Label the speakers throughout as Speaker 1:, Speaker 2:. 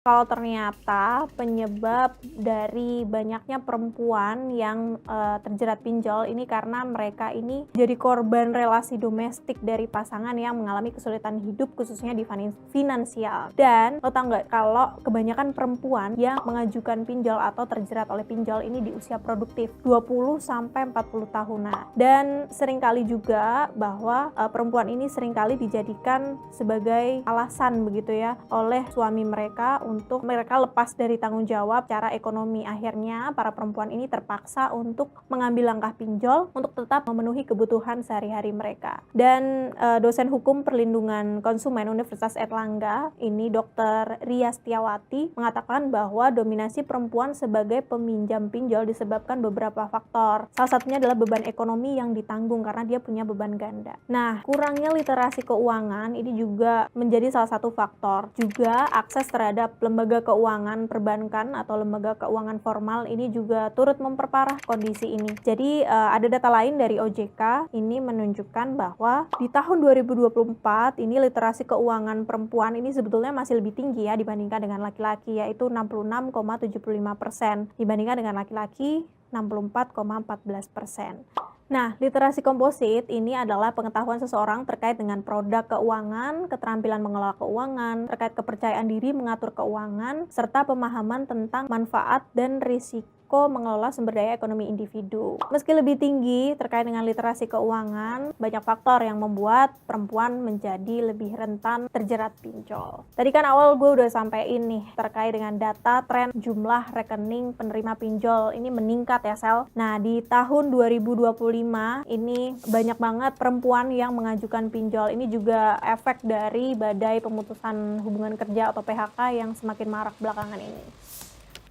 Speaker 1: Kalau ternyata penyebab dari banyaknya perempuan yang terjerat pinjol ini karena mereka ini jadi korban relasi domestik dari pasangan yang mengalami kesulitan hidup khususnya di finansial. Dan lo tau nggak kalau kebanyakan perempuan yang mengajukan pinjol atau terjerat oleh pinjol ini di usia produktif 20-40 tahunan. Dan seringkali juga bahwa perempuan ini seringkali dijadikan sebagai alasan begitu ya oleh suami mereka untuk mereka lepas dari tanggung jawab secara ekonomi. Akhirnya para perempuan ini terpaksa untuk mengambil langkah pinjol untuk tetap memenuhi kebutuhan sehari-hari mereka. Dan dosen hukum perlindungan konsumen Universitas Airlangga ini Dr. Ria Setiawati mengatakan bahwa dominasi perempuan sebagai peminjam pinjol disebabkan beberapa faktor. Salah satunya adalah beban ekonomi yang ditanggung karena dia punya beban ganda. Nah, kurangnya literasi keuangan ini juga menjadi salah satu faktor. Juga akses terhadap lembaga keuangan perbankan atau lembaga keuangan formal ini juga turut memperparah kondisi ini. Jadi ada data lain dari OJK ini menunjukkan bahwa di tahun 2024 ini literasi keuangan perempuan ini sebetulnya masih lebih tinggi ya dibandingkan dengan laki-laki, yaitu 66,75% dibandingkan dengan laki-laki 64,14%. Nah, literasi komposit ini adalah pengetahuan seseorang terkait dengan produk keuangan, keterampilan mengelola keuangan, terkait kepercayaan diri mengatur keuangan, serta pemahaman tentang manfaat dan risiko mengelola sumber daya ekonomi individu. Meski lebih tinggi terkait dengan literasi keuangan, banyak faktor yang membuat perempuan menjadi lebih rentan terjerat pinjol. Tadi kan awal gue udah sampein nih terkait dengan data tren jumlah rekening penerima pinjol ini meningkat ya Sel. Nah, di tahun 2025 ini banyak banget perempuan yang mengajukan pinjol. Ini juga efek dari badai pemutusan hubungan kerja atau PHK yang semakin marak belakangan ini.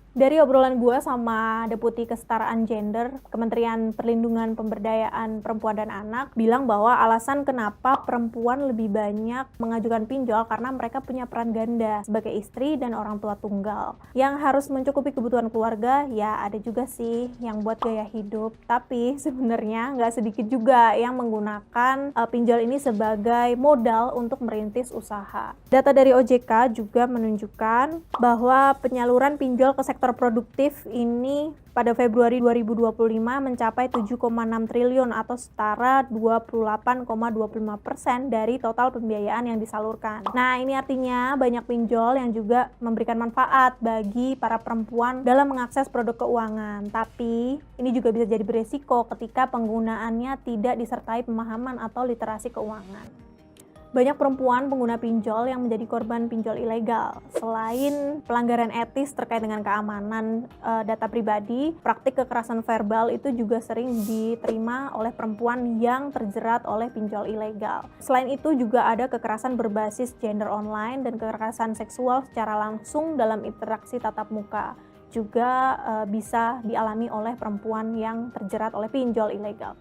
Speaker 1: Dari obrolan gue sama Deputi Kesetaraan Gender Kementerian Perlindungan Pemberdayaan Perempuan dan Anak bilang bahwa alasan kenapa perempuan lebih banyak mengajukan pinjol karena mereka punya peran ganda sebagai istri dan orang tua tunggal yang harus mencukupi kebutuhan keluarga. Ya ada juga sih yang buat gaya hidup, tapi sebenarnya nggak sedikit juga yang menggunakan pinjol ini sebagai modal untuk merintis usaha. Data dari OJK juga menunjukkan bahwa penyaluran pinjol ke sektor produktif ini pada Februari 2025 mencapai 7,6 triliun atau setara 28,25% dari total pembiayaan yang disalurkan. Nah, ini artinya banyak pinjol yang juga memberikan manfaat bagi para perempuan dalam mengakses produk keuangan. Tapi, ini juga bisa jadi beresiko ketika penggunaannya tidak disertai pemahaman atau literasi keuangan. Banyak perempuan pengguna pinjol yang menjadi korban pinjol ilegal. Selain pelanggaran etis terkait dengan keamanan data pribadi, praktik kekerasan verbal itu juga sering diterima oleh perempuan yang terjerat oleh pinjol ilegal. Selain itu juga ada kekerasan berbasis gender online dan kekerasan seksual secara langsung dalam interaksi tatap muka. Juga bisa dialami oleh perempuan yang terjerat oleh pinjol ilegal.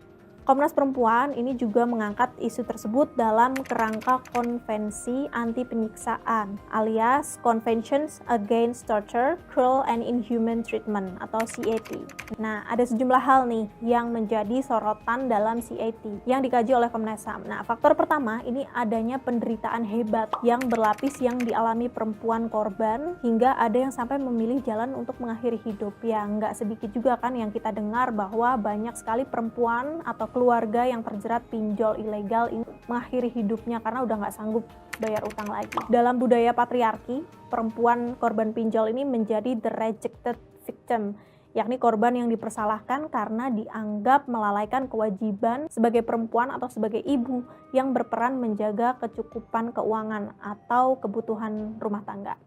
Speaker 1: Komnas Perempuan ini juga mengangkat isu tersebut dalam kerangka Konvensi Anti Penyiksaan alias Conventions Against Torture, Cruel and Inhuman Treatment atau CAT. Nah, ada sejumlah hal nih yang menjadi sorotan dalam CAT yang dikaji oleh Komnas HAM. Nah, faktor pertama ini adanya penderitaan hebat yang berlapis yang dialami perempuan korban hingga ada yang sampai memilih jalan untuk mengakhiri hidup. Ya, nggak sedikit juga kan yang kita dengar bahwa banyak sekali perempuan atau keluarga yang terjerat pinjol ilegal ini mengakhiri hidupnya karena udah nggak sanggup bayar utang lagi. Dalam budaya patriarki, perempuan korban pinjol ini menjadi the rejected victim, yakni korban yang dipersalahkan karena dianggap melalaikan kewajiban sebagai perempuan atau sebagai ibu yang berperan menjaga kecukupan keuangan atau kebutuhan rumah tangga.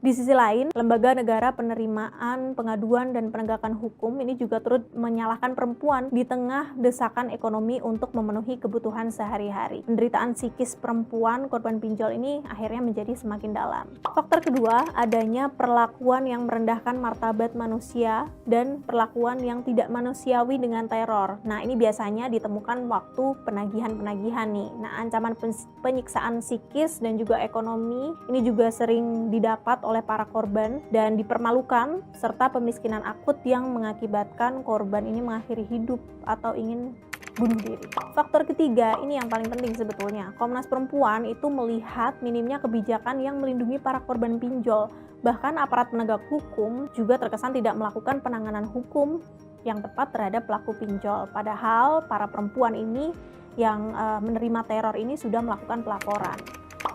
Speaker 1: Di sisi lain, lembaga negara penerimaan, pengaduan, dan penegakan hukum ini juga turut menyalahkan perempuan di tengah desakan ekonomi untuk memenuhi kebutuhan sehari-hari. Penderitaan psikis perempuan korban pinjol ini akhirnya menjadi semakin dalam. Faktor kedua, adanya perlakuan yang merendahkan martabat manusia dan perlakuan yang tidak manusiawi dengan teror. Nah, ini biasanya ditemukan waktu penagihan-penagihan nih. Nah, ancaman penyiksaan psikis dan juga ekonomi ini juga sering didapat oleh para korban dan dipermalukan, serta pemiskinan akut yang mengakibatkan korban ini mengakhiri hidup atau ingin bunuh diri. Faktor ketiga, ini yang paling penting sebetulnya. Komnas Perempuan itu melihat minimnya kebijakan yang melindungi para korban pinjol, Bahkan aparat penegak hukum juga terkesan tidak melakukan penanganan hukum yang tepat terhadap pelaku pinjol. Padahal para perempuan ini yang menerima teror ini sudah melakukan pelaporan.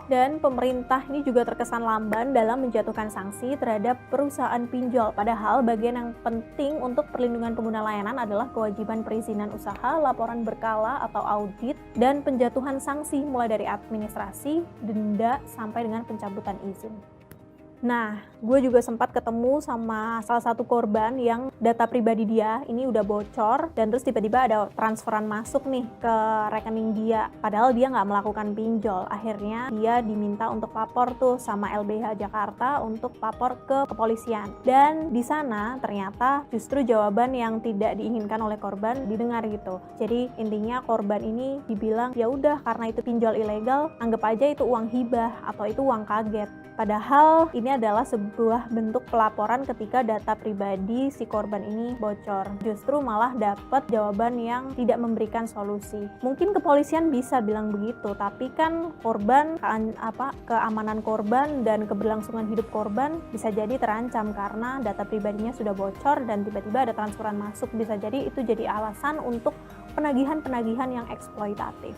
Speaker 1: Dan pemerintah ini juga terkesan lamban dalam menjatuhkan sanksi terhadap perusahaan pinjol. Padahal bagian yang penting untuk perlindungan pengguna layanan adalah kewajiban perizinan usaha, laporan berkala atau audit, dan penjatuhan sanksi mulai dari administrasi, denda, sampai dengan pencabutan izin. Nah, gue juga sempat ketemu sama salah satu korban yang data pribadi dia ini udah bocor dan terus tiba-tiba ada transferan masuk nih ke rekening dia. Padahal dia nggak melakukan pinjol. Akhirnya dia diminta untuk lapor tuh sama LBH Jakarta untuk lapor ke kepolisian. Dan di sana ternyata justru jawaban yang tidak diinginkan oleh korban didengar gitu. Jadi intinya korban ini dibilang ya udah karena itu pinjol ilegal, anggap aja itu uang hibah atau itu uang kaget. Padahal ini adalah sebuah bentuk pelaporan ketika data pribadi si korban ini bocor. Justru malah dapat jawaban yang tidak memberikan solusi. Mungkin kepolisian bisa bilang begitu, tapi kan korban, keamanan korban dan keberlangsungan hidup korban bisa jadi terancam karena data pribadinya sudah bocor dan tiba-tiba ada transferan masuk. Bisa jadi itu jadi alasan untuk penagihan-penagihan yang eksploitatif.